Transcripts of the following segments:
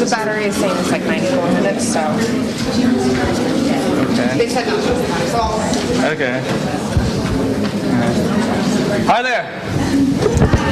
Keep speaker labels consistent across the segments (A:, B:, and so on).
A: The battery is saying it's like 94 minutes, so.
B: Okay.
A: They said no.
B: Okay. Hi there.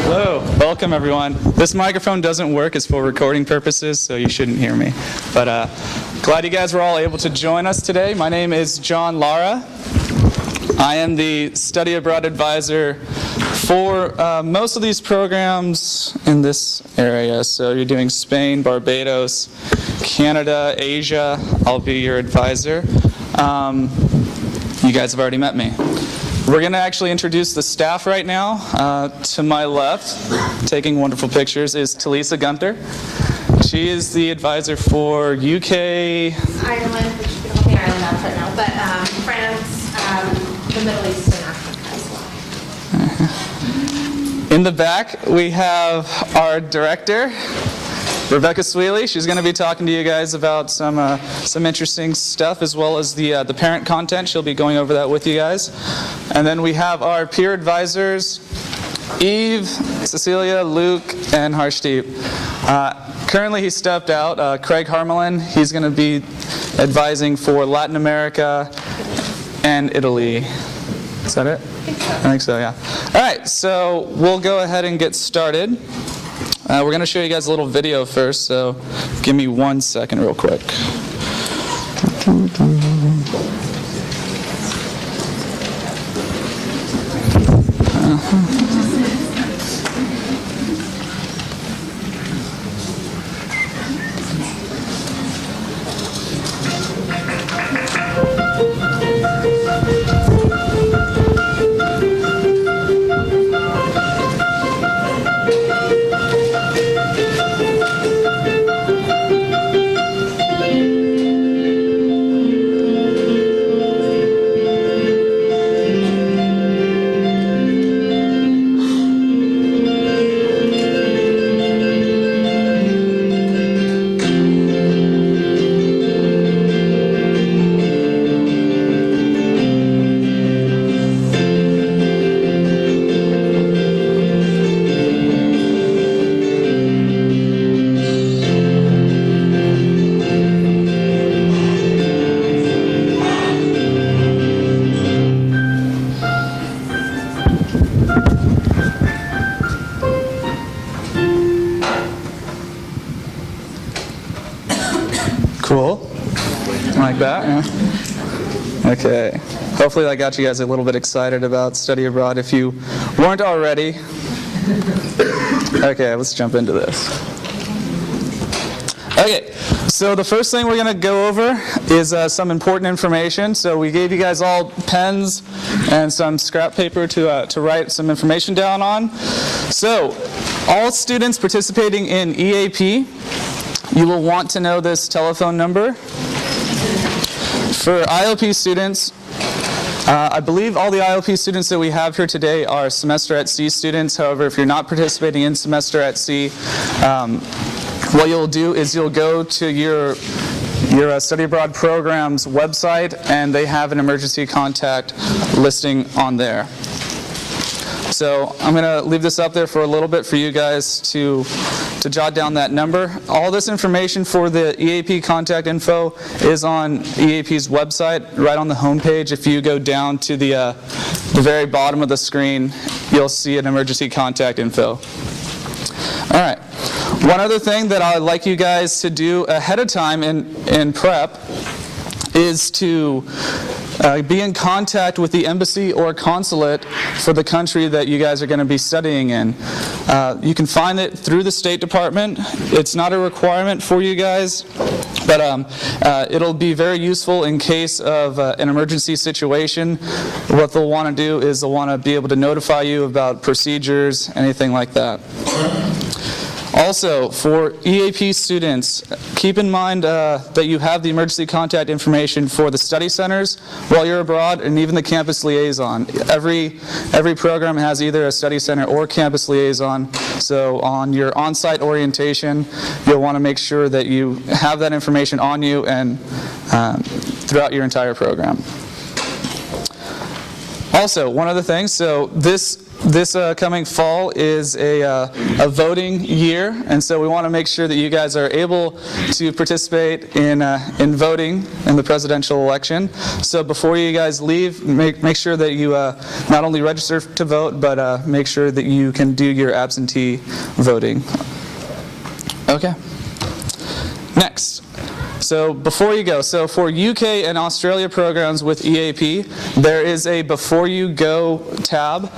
B: Hello. Welcome, everyone. This microphone doesn't work. It's for recording purposes, so you shouldn't hear me. But glad you guys were all able to join us today. My name is John Lara. I am the study abroad advisor for most of these programs in this area. So you're doing Spain, Barbados, Canada, Asia. I'll be your advisor. You guys have already met me. We're going to actually introduce the staff right now. To my left, taking wonderful pictures, is Talisa Gunter. She is the advisor for UK,
C: Ireland, which we don't think Ireland has right now, but France, the Middle East, and Africa as well.
B: In the back, we have our director, Rebecca Sweely. She's going to be talking to you guys about some interesting stuff, as well as the parent content. She'll be going over that with you guys. And then we have our peer advisors, Eve, Cecilia, Luke, and Harshdeep. Currently, he stepped out. Craig Harmelin, he's going to be advising for Latin America and Italy. Is that it? I think so, yeah. All right, so we'll go ahead and get started. We're going to show you guys a little video first, so give me 1 second real quick. Cool. Like that? Yeah. Okay. Hopefully that got you guys a little bit excited about study abroad if you weren't already. Okay, let's jump into this. Okay, so the first thing we're going to go over is some important information. So we gave you guys all pens and some scrap paper to write some information down on. So all students participating in EAP, you will want to know this telephone number. For IOP students, I believe all the IOP students that we have here today are semester at sea students. However, if you're not participating in semester at sea, what you'll do is you'll go to your study abroad program's website, and they have an emergency contact listing on there. So I'm going to leave this up there for a little bit for you guys to jot down that number. All this information for the EAP contact info is on EAP's website, right on the home page. If you go down to the very bottom of the screen, you'll see an emergency contact info. All right. One other thing that I'd like you guys to do ahead of time in prep is to be in contact with the embassy or consulate for the country that you guys are going to be studying in. You can find it through the State Department. It's not a requirement for you guys, but it'll be very useful in case of an emergency situation. What they'll want to do is they'll want to be able to notify you about procedures, anything like that. Also, for EAP students, keep in mind that you have the emergency contact information for the study centers while you're abroad, and even the campus liaison. Every program has either a study center or campus liaison, so on your on-site orientation, you'll want to make sure that you have that information on you and throughout your entire program. Also, one other thing, so this this coming fall is a voting year, and so we want to make sure that you guys are able to participate in voting in the presidential election. So before you guys leave, make sure that you not only register to vote, but make sure that you can do your absentee voting. Okay. Next. So before you go, so for UK and Australia programs with EAP, there is a Before You Go tab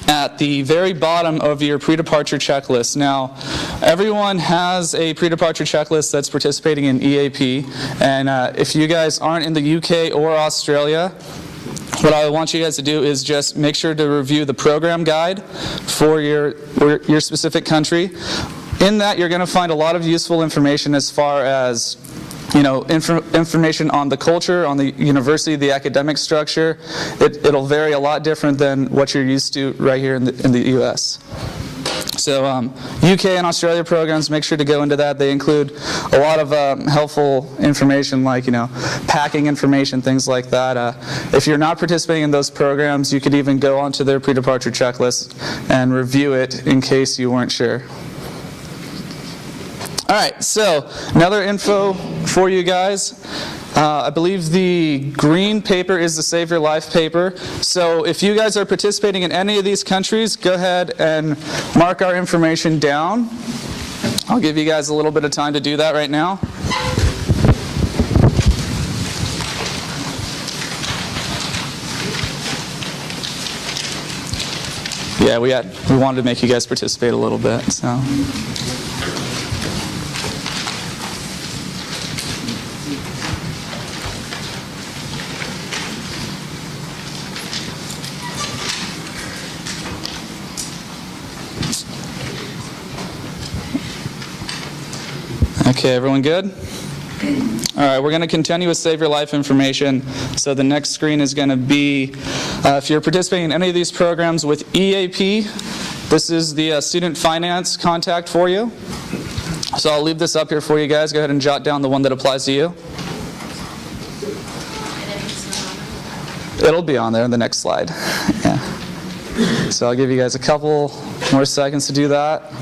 B: at the very bottom of your pre-departure checklist. Now, everyone has a pre-departure checklist that's participating in EAP, and if you guys aren't in the UK or Australia, what I want you guys to do is just make sure to review the program guide for your specific country. In that, you're going to find a lot of useful information as far as information on the culture, on the university, the academic structure. It'll vary a lot different than what you're used to right here in the U.S. So UK and Australia programs, make sure to go into that. They include a lot of helpful information like, packing information, things like that. If you're not participating in those programs, you could even go onto their pre-departure checklist and review it in case you weren't sure. All right, so another info for you guys. I believe the green paper is the Save Your Life paper. So if you guys are participating in any of these countries, go ahead and mark our information down. I'll give you guys a little bit of time to do that right now. Yeah, we wanted to make you guys participate a little bit, so. Okay, everyone good? All right, we're going to continue with Save Your Life information. So the next screen is going to be, if you're participating in any of these programs with EAP, this is the student finance contact for you. So I'll leave this up here for you guys. Go ahead and jot down the one that applies to you. It'll be on there in the next slide. Yeah. So I'll give you guys a couple more seconds to do that.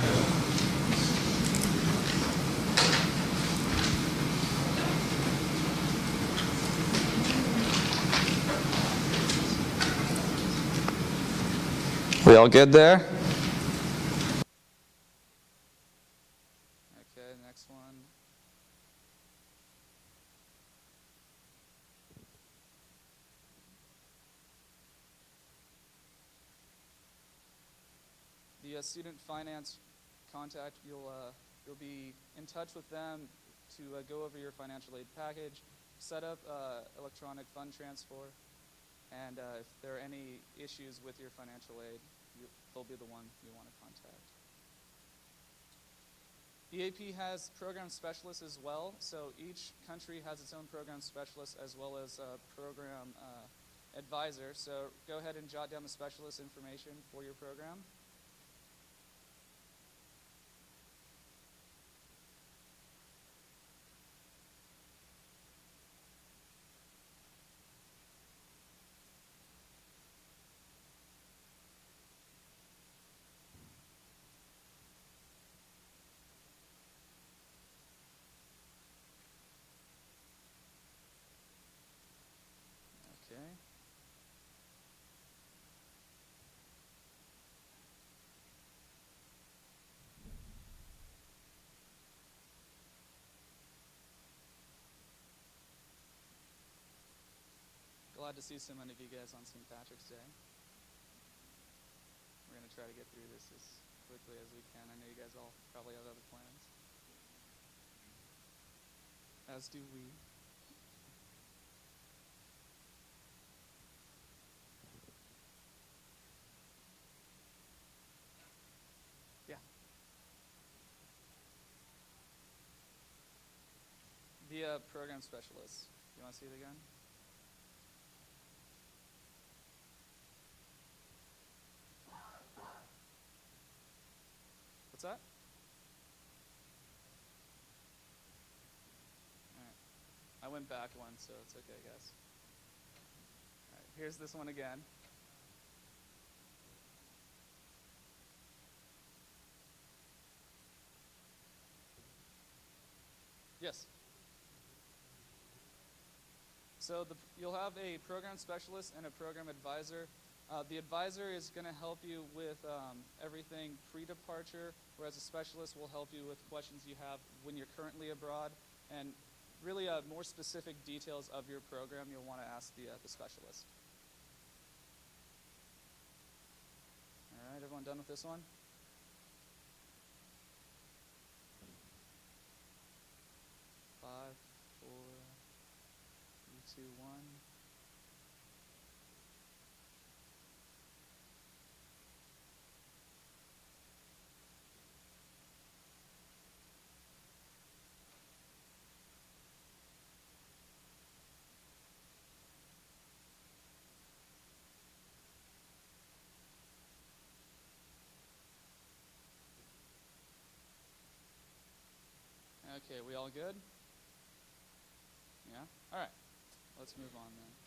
B: We all good there? Okay, next one. The student finance contact, you'll be in touch with them to go over your financial aid package, set up electronic fund transfer, and if there are any issues with your financial aid, they'll be the one you want to contact. EAP has program specialists as well, so each country has its own program specialist as well as a program advisor. So go ahead and jot down the specialist information for your program. Okay. Glad to see so many of you guys on St. Patrick's Day. We're going to try to get through this as quickly as we can. I know you guys all probably have other plans. As do we. Yeah. The program specialist. You want to see it again? What's that? All right. I went back one, so it's okay, guys. All right, here's this one again. Yes. So you'll have a program specialist and a program advisor. The advisor is going to help you with everything pre-departure, whereas a specialist will help you with questions you have when you're currently abroad, and really more specific details of your program you'll want to ask the specialist. All right, everyone done with this one? Five, 4, 3, 2, 1. Okay, we all good? Yeah? All right, let's move on then.